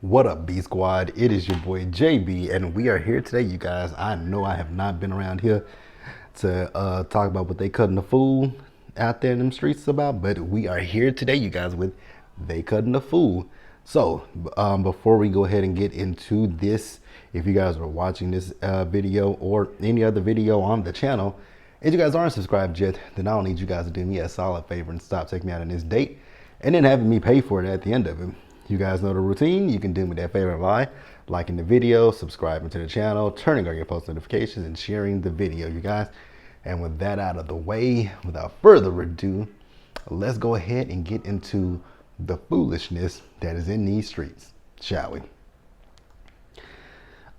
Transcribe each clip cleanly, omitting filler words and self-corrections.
What up, B Squad? It is your boy JB, and we are here today, you guys. I know I have not been around here to talk about what they cutting the fool out there in them streets about, but we are here today, you guys, with they cutting the fool. So, before we go ahead and get into this, if you guys are watching this video or any other video on the channel, and you guys aren't subscribed yet, then I'll need you guys to do me a solid favor and stop taking me out on this date and then having me pay for it at the end of it. You guys know the routine. You can do me that favor by liking the video, subscribing to the channel, turning on your post notifications, and sharing the video, you guys. And with that out of the way, without further ado, let's go ahead and get into the foolishness that is in these streets, shall we?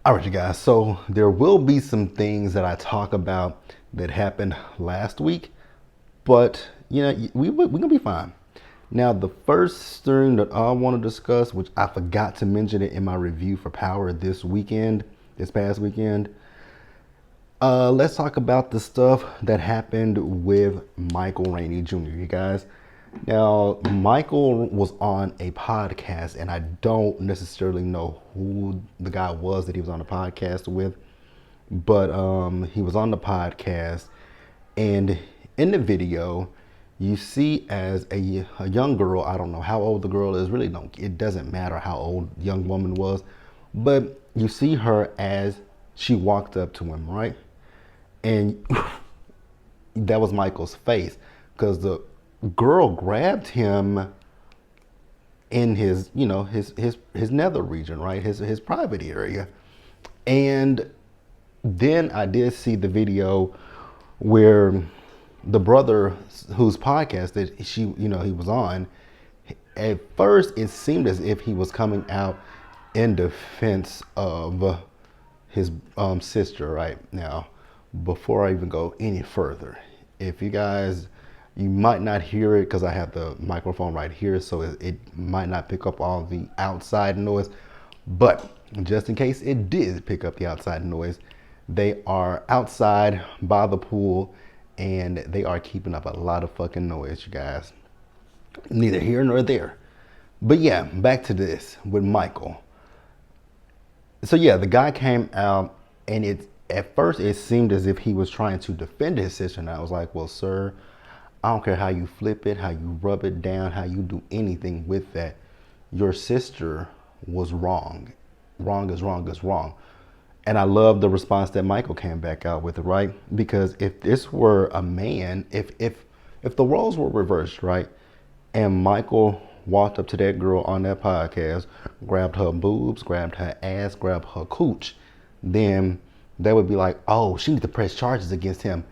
All right, you guys. So there will be some things that I talk about that happened last week, but you know, we're gonna be fine. Now, the first thing that I want to discuss, which I forgot to mention it in my review for Power this past weekend, let's talk about the stuff that happened with Michael Rainey Jr., you guys. Now, Michael was on a podcast, and I don't necessarily know who the guy was that he was on the podcast with, but he was on the podcast, and in the video, you see as a young girl, I don't know how old the girl is, really it doesn't matter how old the young woman was, but you see her as she walked up to him, right? And that was Michael's face, because the girl grabbed him in his, you know, his nether region, right? His private area. And then I did see the video where the brother whose podcast that he was on, at first it seemed as if he was coming out in defense of his sister. Right now, before I even go any further, if you guys, you might not hear it because I have the microphone right here, so it might not pick up all the outside noise, but just in case it did pick up the outside noise, they are outside by the pool, and they are keeping up a lot of fucking noise, you guys. Neither here nor there. But yeah, back to this with Michael. So yeah, the guy came out, and at first it seemed as if he was trying to defend his sister, and I was like, well, sir, I don't care how you flip it, how you rub it down, how you do anything with that. Your sister was wrong. Wrong is wrong is wrong. And I love the response that Michael came back out with, right? Because if this were a man, if the roles were reversed, right, and Michael walked up to that girl on that podcast, grabbed her boobs, grabbed her ass, grabbed her cooch, then they would be like, oh, she needs to press charges against him.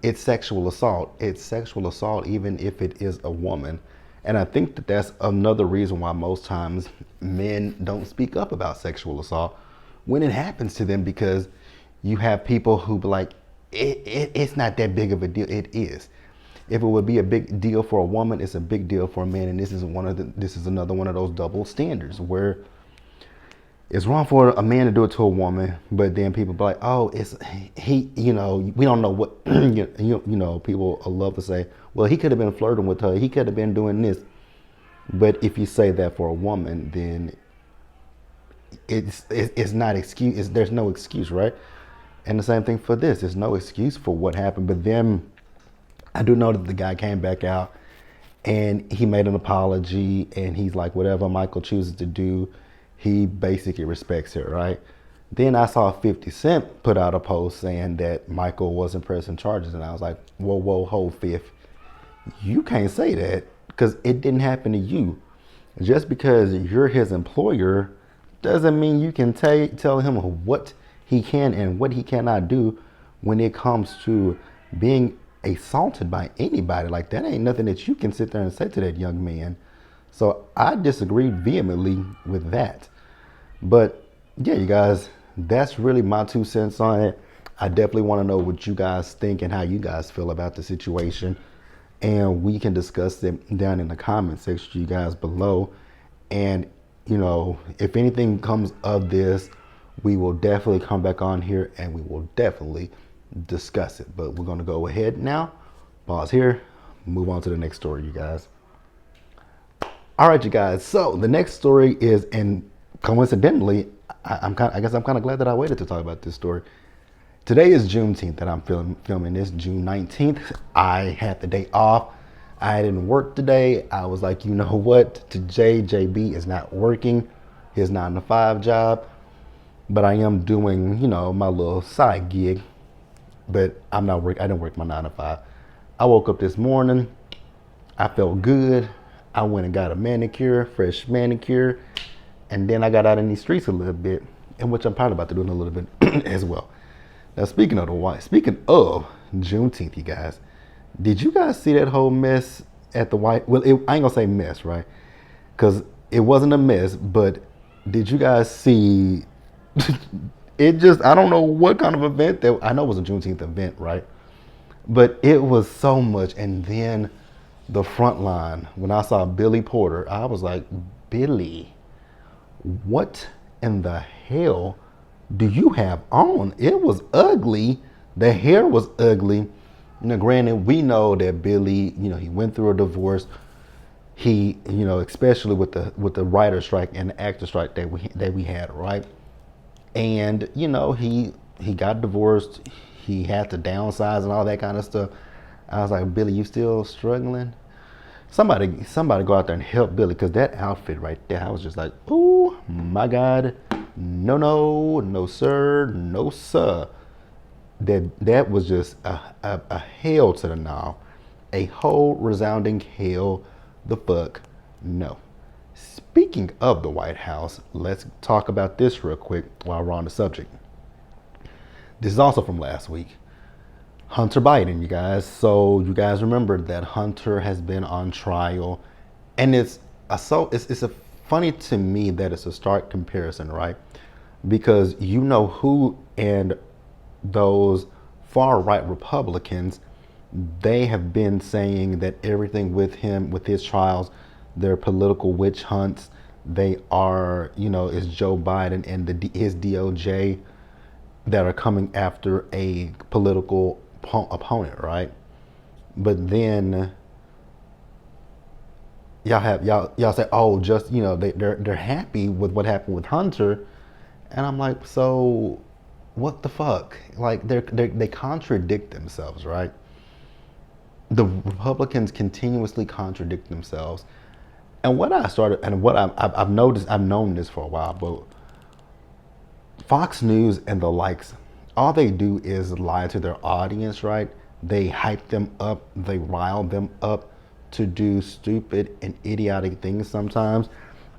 It's sexual assault. It's sexual assault, even if it is a woman. And I think that that's another reason why most times men don't speak up about sexual assault when it happens to them, because you have people who be like, it's not that big of a deal. It is. If it would be a big deal for a woman, it's a big deal for a man. And this is another one of those double standards where it's wrong for a man to do it to a woman, but then people be like, oh, we don't know what, people love to say, well, he could have been flirting with her. He could have been doing this. But if you say that for a woman, then it's not excuse. There's no excuse, right? And the same thing for this. There's no excuse for what happened. But then I do know that the guy came back out and he made an apology, and he's like, whatever Michael chooses to do, he basically respects it, right? Then I saw 50 Cent put out a post saying that Michael wasn't pressing charges, and I was like, whoa, hold, Fifth. You can't say that, because it didn't happen to you. Just because you're his employer doesn't mean you can tell him what he can and what he cannot do when it comes to being assaulted by anybody. Like, that ain't nothing that you can sit there and say to that young man. So I disagree vehemently with that. But yeah, you guys, that's really my 2 cents on it. I definitely want to know what you guys think and how you guys feel about the situation. And we can discuss them down in the comment section, you guys, below. And if anything comes of this, we will definitely come back on here and we will definitely discuss it. But we're going to go ahead now, pause here, move on to the next story, you guys. All right, you guys. So the next story is, and coincidentally, I guess I'm kind of glad that I waited to talk about this story. Today is Juneteenth that I'm filming this, June 19th. I had the day off. I didn't work today. I was like, you know what? Today, JB is not working his 9 to 5 job, but I am doing, my little side gig. But I'm not work. I didn't work my 9 to 5. I woke up this morning. I felt good. I went and got a manicure, fresh manicure, and then I got out in these streets a little bit, and which I'm probably about to do in a little bit as well. Now, speaking of Juneteenth, you guys, did you guys see that whole mess at the White? Well, I ain't gonna say mess, right? Because it wasn't a mess, but did you guys see? It just, I don't know what kind of event that, I know it was a Juneteenth event, right? But it was so much. And then the front line, when I saw Billy Porter, I was like, Billy, what in the hell do you have on? It was ugly. The hair was ugly. Granted, we know that Billy, he went through a divorce. He, especially with the writer strike and the actor strike that we had, right? And he got divorced. He had to downsize and all that kind of stuff. I was like, Billy, you still struggling? Somebody go out there and help Billy, because that outfit right there, I was just like, oh my God, no sir, no sir. That was just a hell to the no, a whole resounding hell the fuck no. Speaking of the White House, let's talk about this real quick while we're on the subject. This is also from last week. Hunter Biden, you guys. So you guys remember that Hunter has been on trial, and it's a funny to me that it's a stark comparison, right? Because who and those far right Republicans, they have been saying that everything with him, with his trials, they're political witch hunts. They are, it's Joe Biden and his DOJ that are coming after a political opponent, right? But then y'all say, oh, just they're happy with what happened with Hunter, and I'm like, so what the fuck? Like they contradict themselves, right? The Republicans continuously contradict themselves, and what I've noticed, I've known this for a while, but Fox News and the likes, all they do is lie to their audience, right? They hype them up, they rile them up to do stupid and idiotic things sometimes.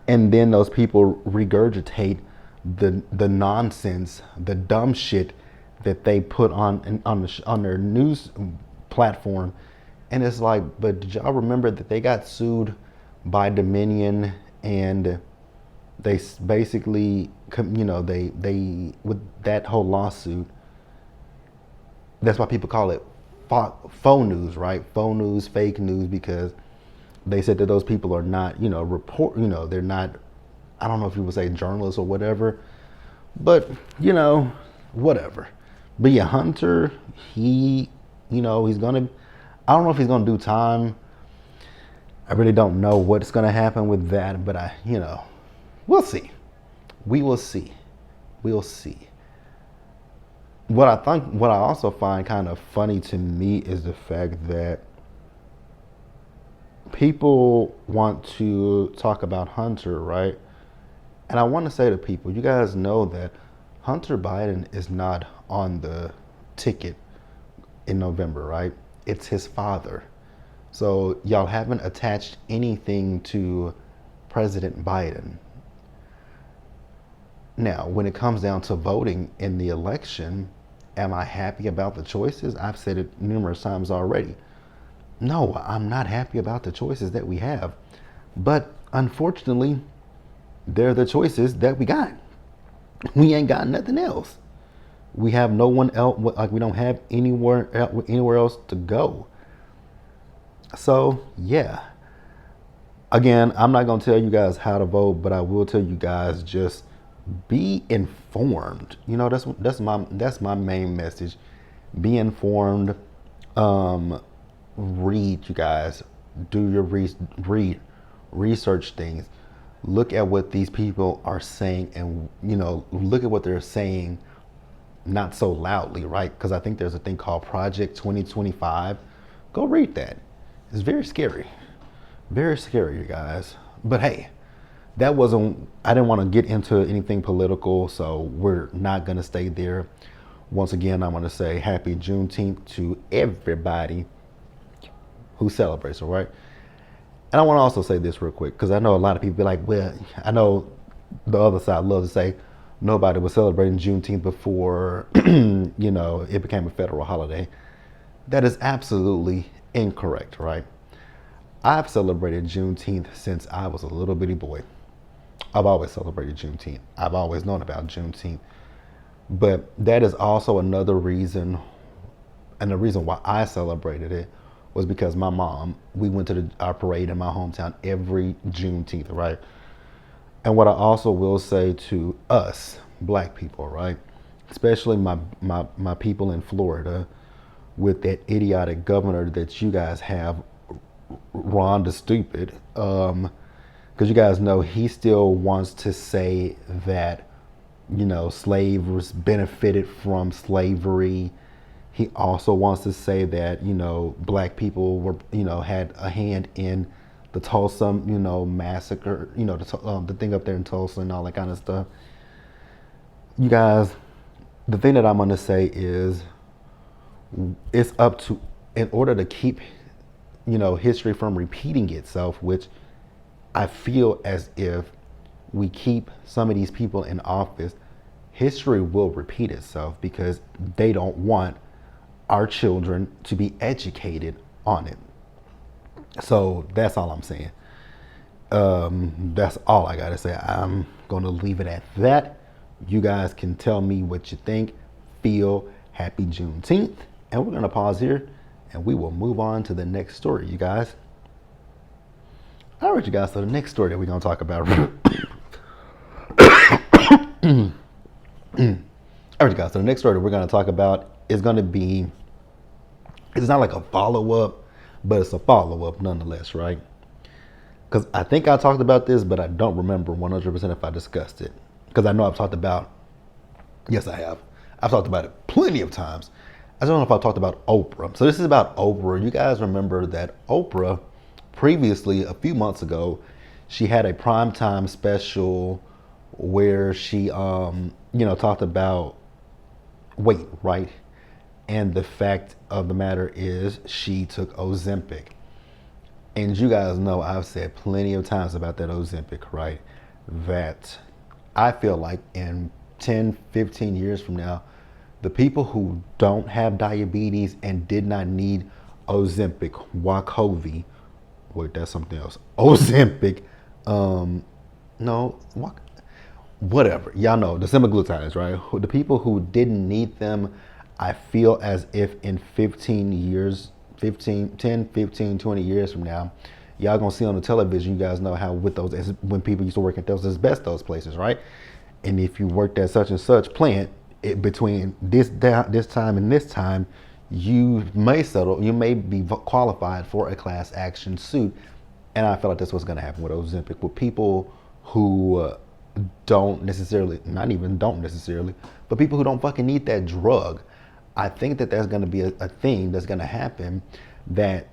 And then those people regurgitate the nonsense, the dumb shit that they put on their news platform. And it's like, but did y'all remember that they got sued by Dominion, and they basically, they with that whole lawsuit, that's why people call it faux news, right? Faux news, fake news, because they said that those people are not, they're not, I don't know if you would say journalists or whatever, but, whatever. But yeah, Hunter, he's gonna, I don't know if he's gonna do time. I really don't know what's gonna happen with that, but we'll see. We will see. We'll see. What I also find kind of funny to me is the fact that people want to talk about Hunter, right? And I want to say to people, you guys know that Hunter Biden is not on the ticket in November, right? It's his father. So y'all haven't attached anything to President Biden. Now, when it comes down to voting in the election, am I happy about the choices? I've said it numerous times already. No, I'm not happy about the choices that we have. But unfortunately, they're the choices that we got. We ain't got nothing else. We have no one else, like we don't have anywhere else to go. So, yeah. Again, I'm not going to tell you guys how to vote, but I will tell you guys, just be informed. That's my main message. Be informed. Read, you guys. Do your research things. look at what these people are saying, and look at what they're saying, not so loudly, right? Because I think there's a thing called Project 2025. Go read that. It's very scary, you guys. But hey, I didn't want to get into anything political, so we're not going to stay there. Once again, I want to say happy Juneteenth to everybody who celebrates, all right? And I want to also say this real quick, because I know a lot of people be like, well, I know the other side loves to say nobody was celebrating Juneteenth before, it became a federal holiday. That is absolutely incorrect, right? I've celebrated Juneteenth since I was a little bitty boy. I've always celebrated Juneteenth. I've always known about Juneteenth. But that is also another reason, and the reason why I celebrated it was because my mom, we went to our parade in my hometown every Juneteenth, right? And what I also will say to us, black people, right? Especially my people in Florida, with that idiotic governor that you guys have, Ron the Stupid, because you guys know he still wants to say that, slaves benefited from slavery. He also wants to say that, black people were, had a hand in the Tulsa, massacre, the thing up there in Tulsa and all that kind of stuff. You guys, the thing that I'm going to say is it's up to, in order to keep, history from repeating itself, which I feel as if we keep some of these people in office, history will repeat itself because they don't want our children to be educated on it. So that's all I'm saying. That's all I gotta say. I'm gonna leave it at that. You guys can tell me what you think, feel. Happy Juneteenth. And we're gonna pause here and we will move on to the next story, you guys. All right, you guys, so the next story that we're gonna talk about. All right, you guys, so the next story that we're gonna talk about is gonna be, it's not like a follow-up, but it's a follow-up nonetheless, right? Because I think I talked about this, but I don't remember 100% if I discussed it. Because I know I've talked about, yes, I have. I've talked about it plenty of times. I don't know if I talked about Oprah. So this is about Oprah. You guys remember that Oprah previously, a few months ago, she had a primetime special where she, talked about weight, right? And the fact of the matter is she took Ozempic. And you guys know I've said plenty of times about that Ozempic, right? That I feel like in 10, 15 years from now, the people who don't have diabetes and did not need Ozempic, Wegovy, wait, that's something else. Ozempic, whatever. Y'all know, the semaglutides, right? The people who didn't need them, I feel as if in 15 years, 10, 15, 20 years from now, y'all gonna see on the television, you guys know how with those, when people used to work at those asbestos places, right? And if you worked at such and such plant, between this time and this time, you may be qualified for a class action suit. And I feel like that's what's gonna happen with Ozempic, with people who don't necessarily, but people who don't fucking need that drug. I think that there's gonna be a thing that's gonna happen that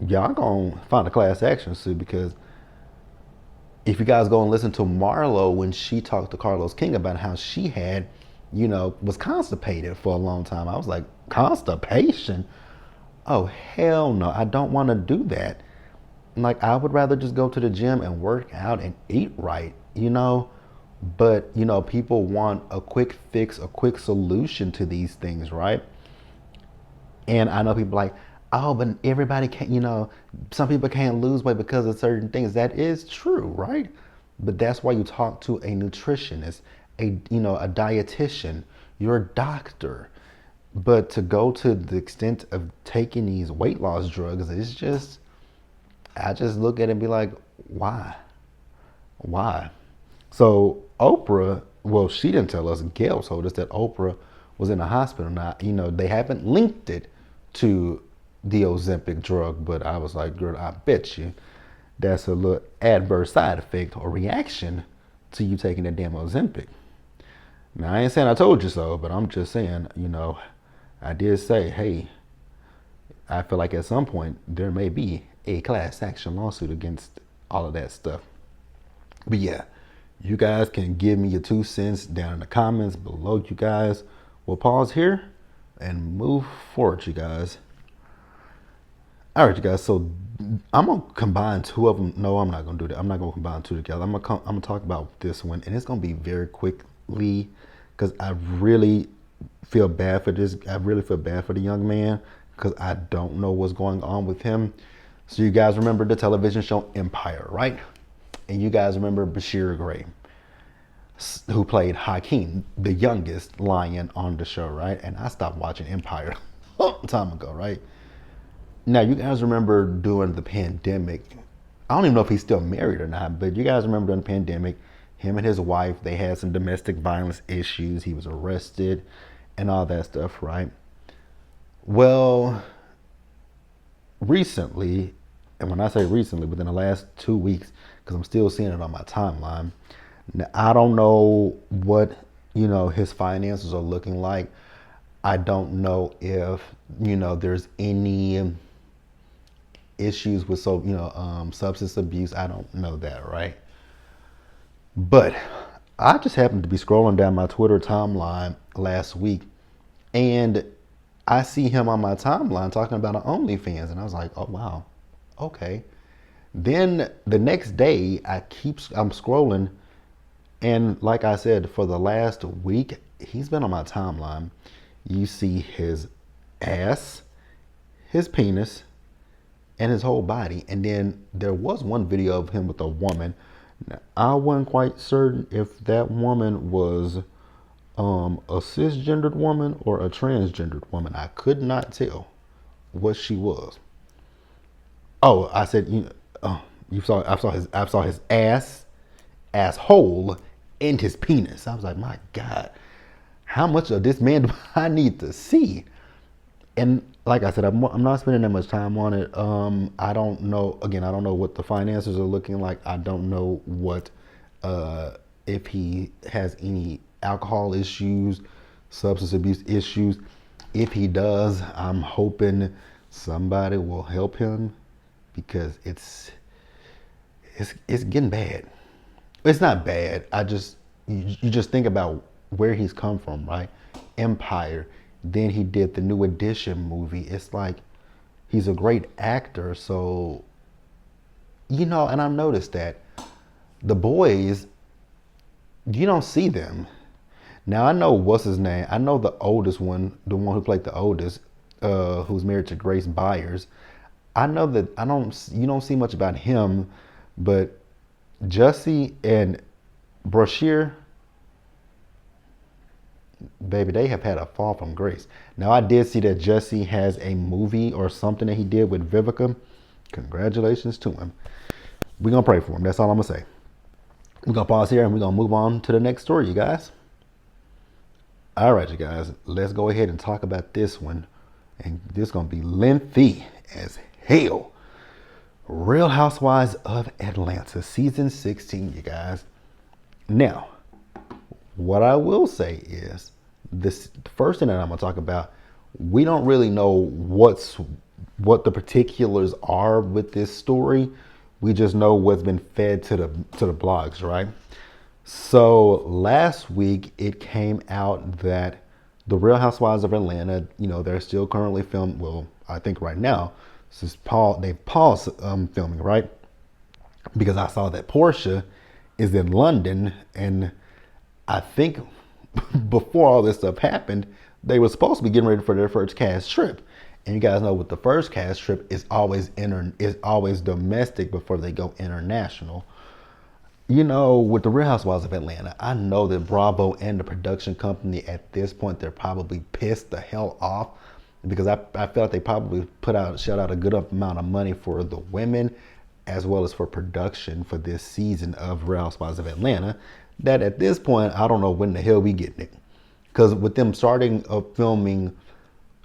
y'all gonna find a class action suit, because if you guys go and listen to Marlo when she talked to Carlos King about how she had, was constipated for a long time. I was like, constipation? Oh, hell no, I don't want to do that. Like, I would rather just go to the gym and work out and eat right, But, people want a quick fix, a quick solution to these things, right? And I know people like, oh, but everybody can't, some people can't lose weight because of certain things. That is true, right? But that's why you talk to a nutritionist, a dietitian, your doctor. But to go to the extent of taking these weight loss drugs, it's just, I just look at it and be like, why? Why? So Oprah, well, she didn't tell us. Gail told us that Oprah was in the hospital. Now, they haven't linked it to the Ozempic drug, but I was like, girl, I bet you that's a little adverse side effect or reaction to you taking that damn Ozempic. Now, I ain't saying I told you so, but I'm just saying, I did say, hey, I feel like at some point there may be a class action lawsuit against all of that stuff. But yeah, you guys can give me your 2 cents down in the comments below, you guys. We'll pause here and move forward, you guys. All right, you guys. So I'm gonna combine two of them. No, I'm not gonna do that. I'm not gonna combine two together. I'm gonna talk about this one, and it's gonna be very quickly because I really feel bad for this. I really feel bad for the young man because I don't know what's going on with him. So you guys remember the television show Empire, right? And you guys remember Bashir Gray, who played Hakeem, the youngest lion on the show, right? And I stopped watching Empire a long time ago, right? Now, you guys remember during the pandemic, I don't even know if he's still married or not, but you guys remember during the pandemic, him and his wife, they had some domestic violence issues. He was arrested and all that stuff, right? Well, recently, and when I say recently, within the last 2 weeks, because I'm still seeing it on my timeline, now, I don't know what, his finances are looking like. I don't know if, there's any issues with substance abuse. I don't know that, right? But I just happened to be scrolling down my Twitter timeline last week, and I see him on my timeline talking about an OnlyFans, and I was like, oh wow, okay. Then the next day, I'm scrolling, and like I said, for the last week, he's been on my timeline. You see his ass, his penis, and his whole body. And then there was one video of him with a woman. Now, I wasn't quite certain if that woman was a cisgendered woman or a transgendered woman. I could not tell what she was. Oh, I said, I saw his asshole, and his penis. I was like, my God, how much of this man do I need to see? And like I said, I'm not spending that much time on it. I don't know. Again, I don't know what the finances are looking like. I don't know what if he has any alcohol issues, substance abuse issues. If he does, I'm hoping somebody will help him because it's getting bad. It's not bad. You just think about where he's come from, right? Empire. Then he did the New Edition movie. It's like he's a great actor. So, and I've noticed that the boys, you don't see them. Now, I know what's his name. I know the oldest one, the one who played the oldest, who's married to Grace Byers. I know that you don't see much about him, but Jussie and Brashear, baby, they have had a fall from grace. Now, I did see that Jussie has a movie or something that he did with Vivica. Congratulations to him. We're going to pray for him. That's all I'm going to say. We're going to pause here and we're going to move on to the next story, you guys. All right, you guys, let's go ahead and talk about this one. And this is going to be lengthy as hell. Real Housewives of Atlanta, season 16, you guys. Now, what I will say is, this first thing that I'm going to talk about, we don't really know what the particulars are with this story. We just know what's been fed to the blogs, right? So last week it came out that the Real Housewives of Atlanta, they're still currently filming. Well, I think right now, they've paused filming, right? Because I saw that Portia is in London, and I think before all this stuff happened, they were supposed to be getting ready for their first cast trip. And you guys know with the first cast trip, it's always domestic before they go international. With the Real Housewives of Atlanta, I know that Bravo and the production company at this point, they're probably pissed the hell off because I felt like they probably shelled out a good amount of money for the women as well as for production for this season of Real Housewives of Atlanta, that at this point, I don't know when the hell we getting it. Because with them starting filming,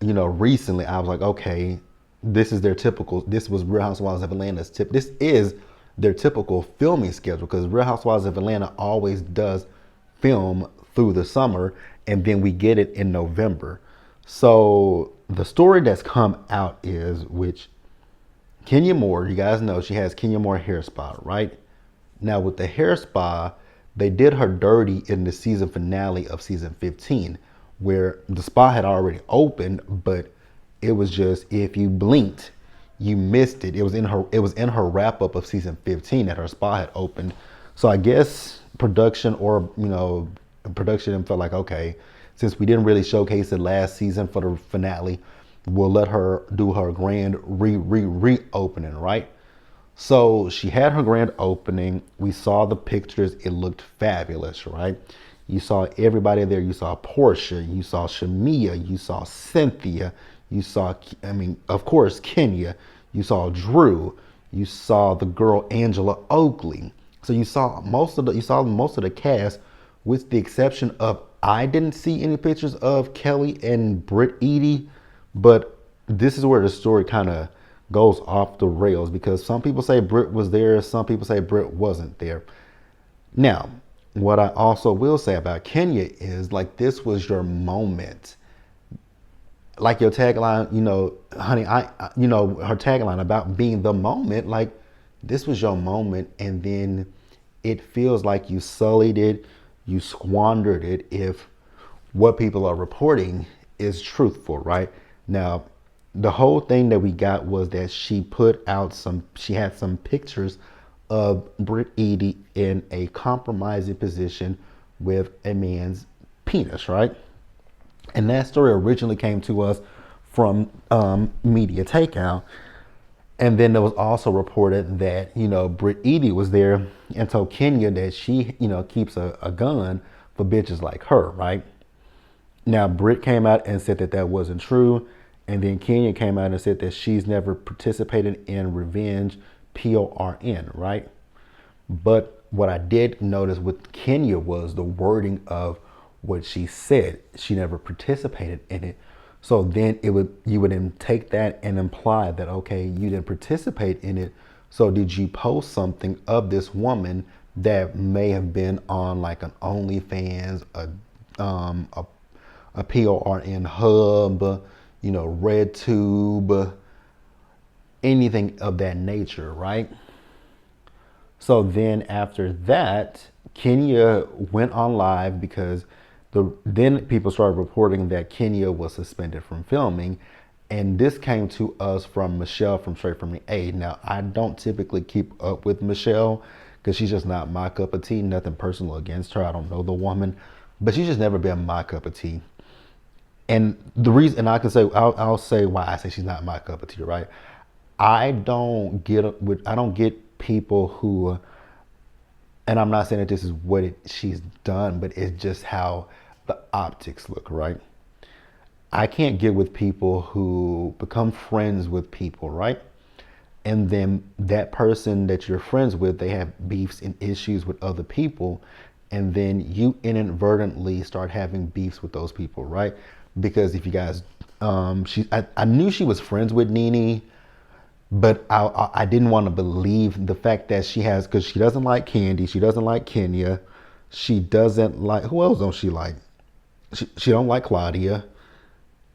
recently, I was like, okay, this was Real Housewives of Atlanta's tip. This is their typical filming schedule, because Real Housewives of Atlanta always does film through the summer, and then we get it in November. So the story that's come out is, which Kenya Moore, you guys know she has Kenya Moore hair spa, right? Now with the hair spa, they did her dirty in the season finale of season 15, where the spa had already opened, but it was just, if you blinked, you missed it. It was in her wrap up of season 15 that her spa had opened. So I guess production felt like, okay, since we didn't really showcase it last season for the finale, we'll let her do her grand reopening, right? So she had her grand opening. We saw the pictures. It looked fabulous, right? You saw everybody there. You saw Portia. You saw Shamia. You saw Cynthia. You saw, of course, Kenya. You saw Drew. You saw the girl Angela Oakley. So you saw most of the cast, with the exception of, I didn't see any pictures of Kelly and Britt Edie, but this is where the story kind of goes off the rails, because some people say Britt was there, some people say Britt wasn't there. Now, what I also will say about Kenya is, like, this was your moment. Like your tagline, honey, her tagline about being the moment, like, this was your moment, and then it feels like you sullied it, you squandered it, if what people are reporting is truthful, right? Now, the whole thing that we got was that she had some pictures of Britt Edie in a compromising position with a man's penis, right? And that story originally came to us from Media Takeout. And then there was also reported that, Britt Edie was there and told Kenya that she, keeps a gun for bitches like her, right? Now, Britt came out and said that wasn't true. And then Kenya came out and said that she's never participated in revenge, PORN, right? But what I did notice with Kenya was the wording of what she said. She never participated in it. So then you would then take that and imply that, okay, you didn't participate in it. So did you post something of this woman that may have been on like an OnlyFans, a PORN hub, RedTube, anything of that nature, right? So then after that, Kenya went on live, because then people started reporting that Kenya was suspended from filming. And this came to us from Michelle from Straight From the A. Now, I don't typically keep up with Michelle, because she's just not my cup of tea. Nothing personal against her. I don't know the woman, but she's just never been my cup of tea. And the reason, and I can say, I'll say why I say she's not my cup of tea, right? I don't get people who, and I'm not saying that this is what she's done, but it's just how the optics look, right? I can't get with people who become friends with people, right? And then that person that you're friends with, they have beefs and issues with other people. And then you inadvertently start having beefs with those people, right? Because if you guys, I knew she was friends with Nene, but I didn't want to believe the fact that she has, because she doesn't like Candy, she doesn't like Kenya, she doesn't like, who else don't she like? She don't like Claudia,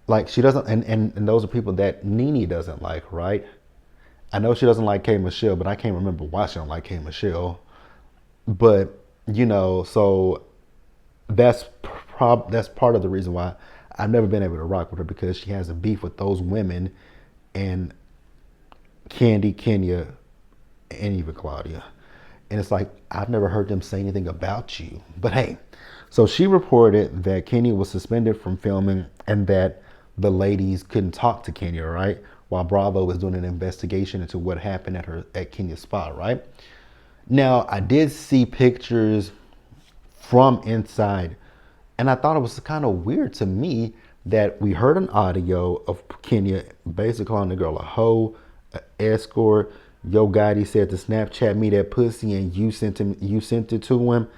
like she doesn't, and those are people that Nene doesn't like, right? I know she doesn't like K Michelle, but I can't remember why she don't like K Michelle. But so that's part of the reason why I've never been able to rock with her, because she has a beef with those women, and Candy, Kenya, and even Claudia. And it's like, I've never heard them say anything about you. But hey, so she reported that Kenya was suspended from filming, and that the ladies couldn't talk to Kenya, right? While Bravo was doing an investigation into what happened at Kenya's spa, right? Now, I did see pictures from inside, and I thought it was kind of weird to me that we heard an audio of Kenya basically calling the girl a hoe, an escort. Yo Gotti said to Snapchat me that pussy, and you sent it to him.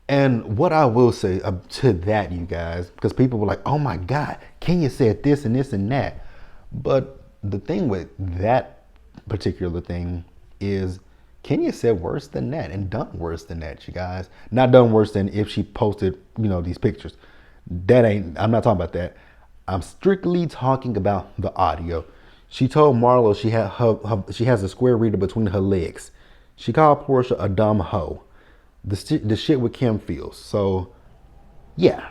And what I will say to that, you guys, because people were like, oh my God, Kenya said this and this and that. But the thing with that particular thing is, Kenya said worse than that and done worse than that, you guys. Not done worse than if she posted, these pictures. I'm not talking about that. I'm strictly talking about the audio. She told Marlo she has a square reader between her legs. She called Portia a dumb hoe. The shit with Kim feels. So, yeah.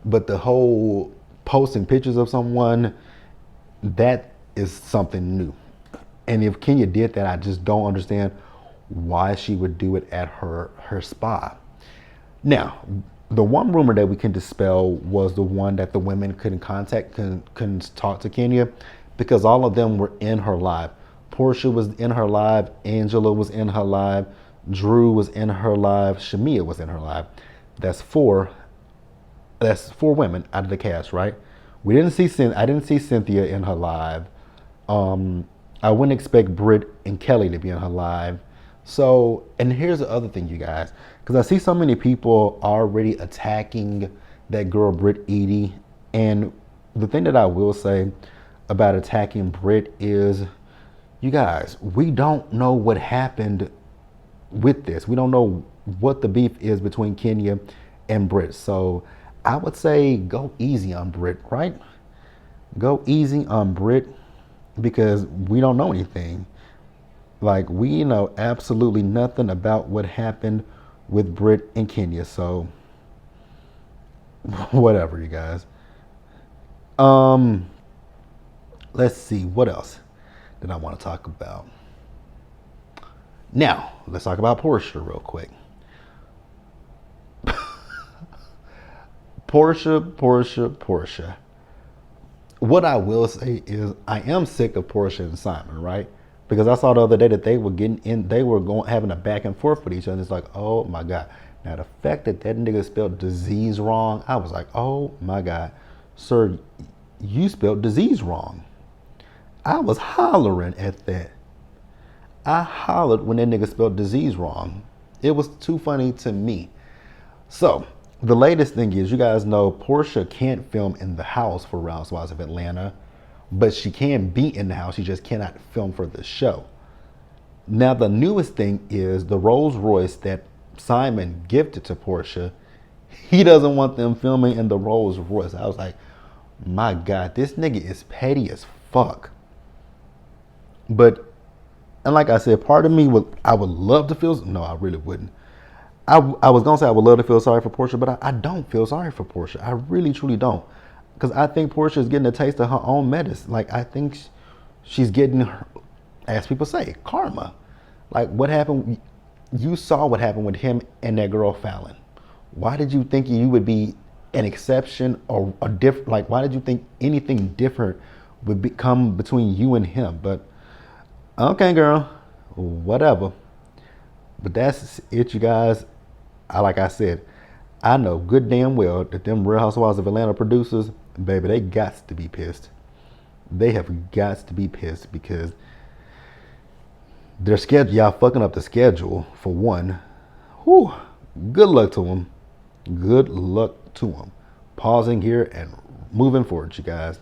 But the whole posting pictures of someone, that is something new. And if Kenya did that, I just don't understand why she would do it at her spa. Now, the one rumor that we can dispel was the one that the women couldn't talk to Kenya because all of them were in her live. Portia was in her live, Angela was in her live, Drew was in her live, Shamia was in her live. That's four women out of the cast, right? I didn't see Cynthia in her live. I wouldn't expect Britt and Kelly to be in her live. So, and here's the other thing, you guys, because I see so many people already attacking that girl Britt Edie, and the thing that I will say about attacking Britt is, you guys, we don't know what happened with this. We don't know what the beef is between Kenya and Britt. So I would say go easy on Britt, right? Go easy on Britt because we don't know anything. Like, we know absolutely nothing about what happened with Britt and Kenya. So whatever, you guys. Let's see, what else did I want to talk about? Now, let's talk about Portia real quick. Portia. What I will say is I am sick of Portia and Simon, right? Because I saw the other day that they were having a back and forth with each other. It's like, oh my God. Now the fact that nigga spelled disease wrong, I was like, oh my God, sir, you spelled disease wrong. I was hollering at that. I hollered when that nigga spelled disease wrong. It was too funny to me. So the latest thing is, you guys know Portia can't film in the house for Real Housewives of Atlanta, but she can be in the house. She just cannot film for the show. Now the newest thing is the Rolls Royce that Simon gifted to Portia. He doesn't want them filming in the Rolls Royce. I was like, my God, this nigga is petty as fuck. But, and like I said, part of me I would love to feel, no, I really wouldn't. I was gonna say I would love to feel sorry for Portia, but I don't feel sorry for Portia. I really, truly don't. Because I think Portia is getting a taste of her own medicine. Like, I think she's getting, as people say, karma. Like, what happened, you saw what happened with him and that girl Fallon. Why did you think you would be an exception or a different, like, why did you think anything different would come between you and him? But, okay, girl, whatever. But that's it, you guys. Like I said, I know good damn well that them Real Housewives of Atlanta producers, baby, they got to be pissed. They have got to be pissed because their schedule, y'all fucking up the schedule for one. Whew, good luck to them. Good luck to them. Pausing here and moving forward, you guys.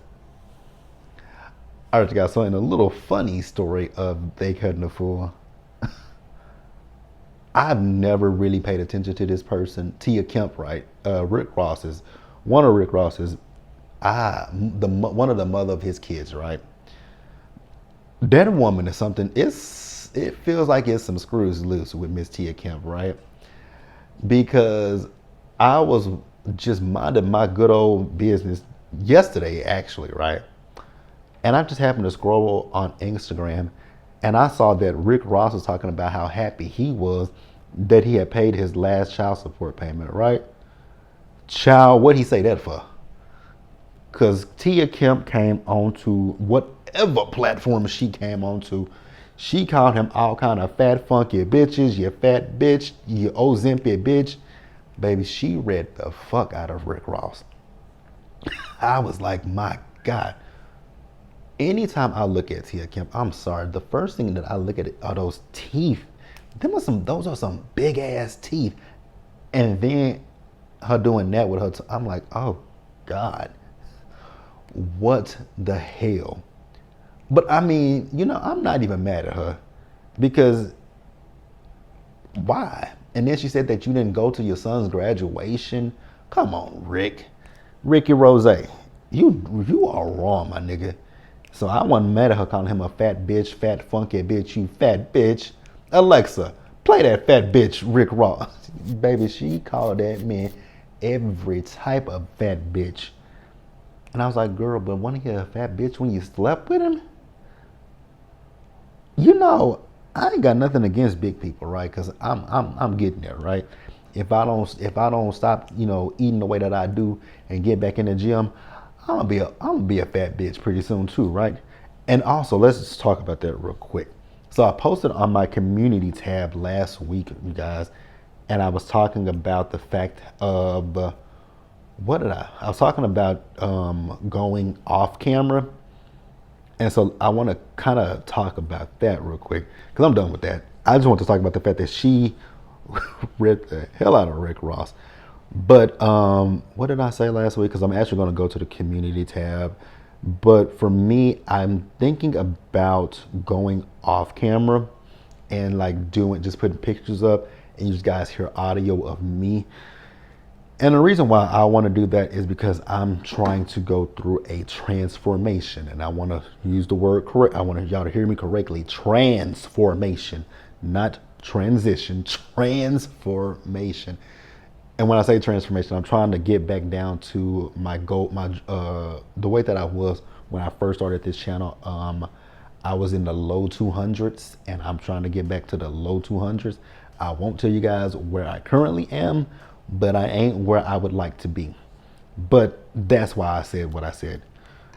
All right, you guys, so in a little funny story of They Cutting the Fool, I've never really paid attention to this person, Tia Kemp, right? One of Rick Ross's, one of the mother of his kids, right? That woman is something. It feels like it's some screws loose with Miss Tia Kemp, right? Because I was just minding my good old business yesterday, actually, right? And I just happened to scroll on Instagram, and I saw that Rick Ross was talking about how happy he was that he had paid his last child support payment, right? Child, what'd he say that for? Because Tia Kemp came onto whatever platform she came onto. She called him all kind of fat, funky bitches, you fat bitch, you Ozempic bitch. Baby, she read the fuck out of Rick Ross. I was like, my God. Anytime I look at Tia Kemp, I'm sorry, the first thing that I look at are those teeth. Those are some big ass teeth. And then her doing that with her, I'm like, oh God, what the hell? But I mean, I'm not even mad at her because Why? And then she said that you didn't go to your son's graduation. Come on, Ricky Rose. You are wrong, my nigga. So I wasn't mad at her calling him a fat bitch, fat funky bitch, you fat bitch. Alexa, play that fat bitch, Rick Ross. Baby, she called that man every type of fat bitch. And I was like, girl, but wasn't he a fat bitch when you slept with him? You know, I ain't got nothing against big people, right? Cause I'm getting there, right? If I don't stop, eating the way that I do and get back in the gym, I'm gonna be a fat bitch pretty soon too, right? And also, let's just talk about that real quick. So I posted on my community tab last week, you guys, and I was talking about the fact of what did I was talking about going off camera. And so I want to kind of talk about that real quick because I'm done with that. I just want to talk about the fact that she ripped the hell out of Rick Ross. But what did I say last week? Because I'm actually going to go to the community tab. But for me, I'm thinking about going off camera and like just putting pictures up and you guys hear audio of me. And the reason why I want to do that is because I'm trying to go through a transformation, and I want to use the word correct. I want y'all to hear me correctly. Transformation, not transition, transformation. And when I say transformation, I'm trying to get back down to my goal, the way that I was when I first started this channel. I was in the low 200s, and I'm trying to get back to the low 200s. I won't tell you guys where I currently am, but I ain't where I would like to be. But that's why I said what I said,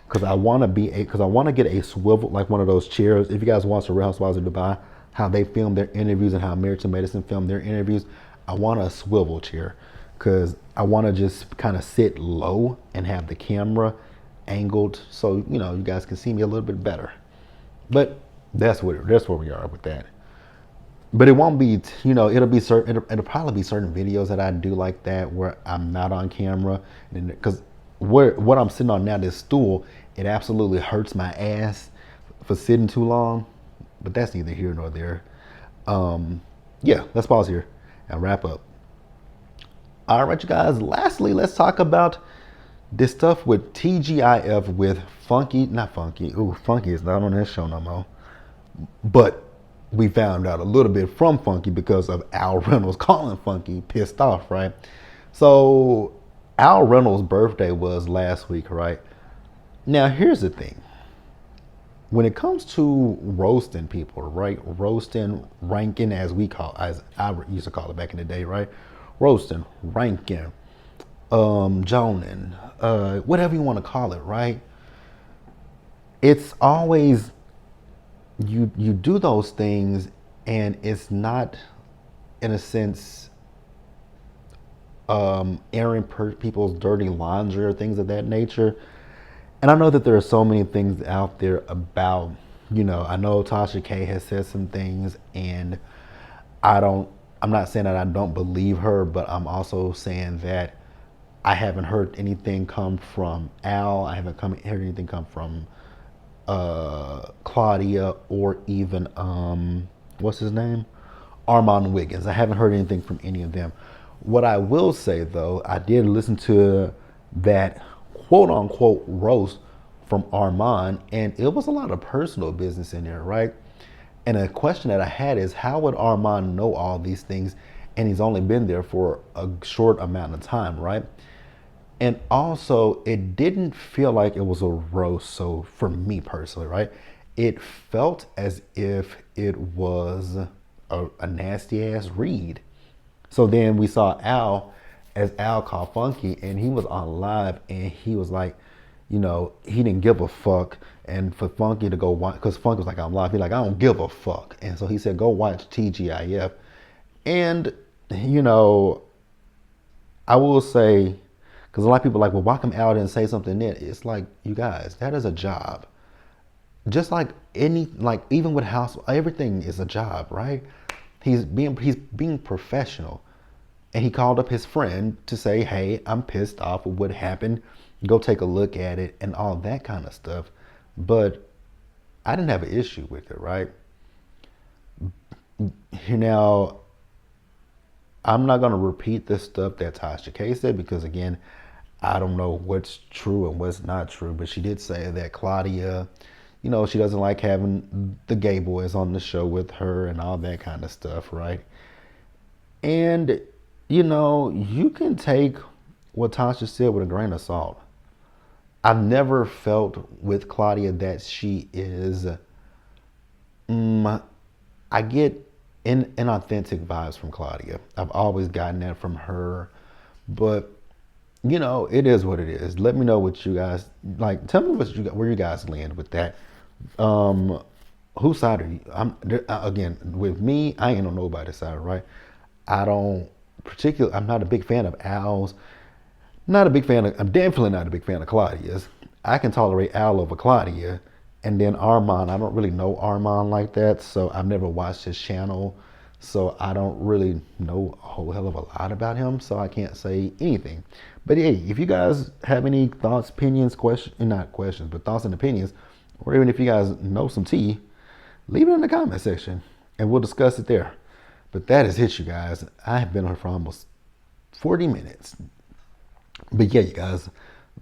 because I want to get a swivel, like one of those chairs. If you guys watch the Real Housewives of Dubai, how they film their interviews and how Married to Medicine film their interviews, I want a swivel chair because I want to just kind of sit low and have the camera angled so you guys can see me a little bit better. But that's where we are with that. But it won't be, it'll probably be certain videos that I do like that where I'm not on camera. Because what I'm sitting on now, this stool, it absolutely hurts my ass for sitting too long. But that's neither here nor there. Yeah, let's pause here and wrap up. All right, you guys, lastly, let's talk about this stuff with TGIF with Funky. Funky is not on this show no more. But we found out a little bit from Funky because of Al Reynolds calling Funky pissed off, right? So Al Reynolds' birthday was last week, right? Now, here's the thing. When it comes to roasting people, right? Roasting, ranking, as I used to call it back in the day, right? Roasting, ranking, joning, whatever you want to call it, right? It's always you do those things and it's not, in a sense, airing people's dirty laundry or things of that nature. And I know that there are so many things out there about, I know Tasha K has said some things, and I'm not saying that I don't believe her, but I'm also saying that I haven't heard anything come from Al. I haven't heard anything come from Claudia, or even what's his name, Armand Wiggins. I haven't heard anything from any of them. What I will say though, I did listen to that quote unquote roast from Armand, and it was a lot of personal business in there, right? And a question that I had is, how would Armand know all these things and he's only been there for a short amount of time, right? And also, it didn't feel like it was a roast. So for me personally, right, it felt as if it was a nasty ass read. So then we saw Al, as Al called Funky, and he was on live, and he was like, he didn't give a fuck. And for Funky to go watch, because Funky was like, I'm live, he's like, I don't give a fuck. And so he said, go watch TGIF. And, I will say, because a lot of people are like, well, why come Al didn't say something then? It's like, you guys, that is a job. Just like even with house, everything is a job, right? He's being professional. And he called up his friend to say, hey, I'm pissed off with what happened. Go take a look at it and all that kind of stuff. But I didn't have an issue with it, right? Now, I'm not going to repeat the stuff that Tasha K said because, again, I don't know what's true and what's not true. But she did say that Claudia, she doesn't like having the gay boys on the show with her and all that kind of stuff, right? And, you can take what Tasha said with a grain of salt. I've never felt with Claudia that she is. I get inauthentic vibes from Claudia. I've always gotten that from her, but it is what it is. Let me know what you guys like. Tell me where you guys land with that. Um, whose side are you? Again, with me, I ain't on nobody's side, right? I don't I'm not a big fan of Al's. Not a big fan of. I'm definitely not a big fan of Claudia's. I can tolerate Al over Claudia, and then Armand. I don't really know Armand like that, so I've never watched his channel, so I don't really know a whole hell of a lot about him. So I can't say anything. But hey, if you guys have any thoughts, opinions, questions, not questions, but thoughts and opinions, or even if you guys know some tea, leave it in the comment section, and we'll discuss it there. But that is it, you guys. I have been on for almost 40 minutes. But yeah, you guys,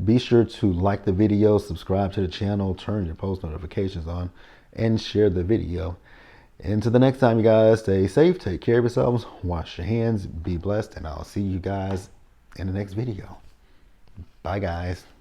be sure to like the video, subscribe to the channel, turn your post notifications on, and share the video. And until the next time, you guys, stay safe, take care of yourselves, wash your hands, be blessed, and I'll see you guys in the next video. Bye, guys.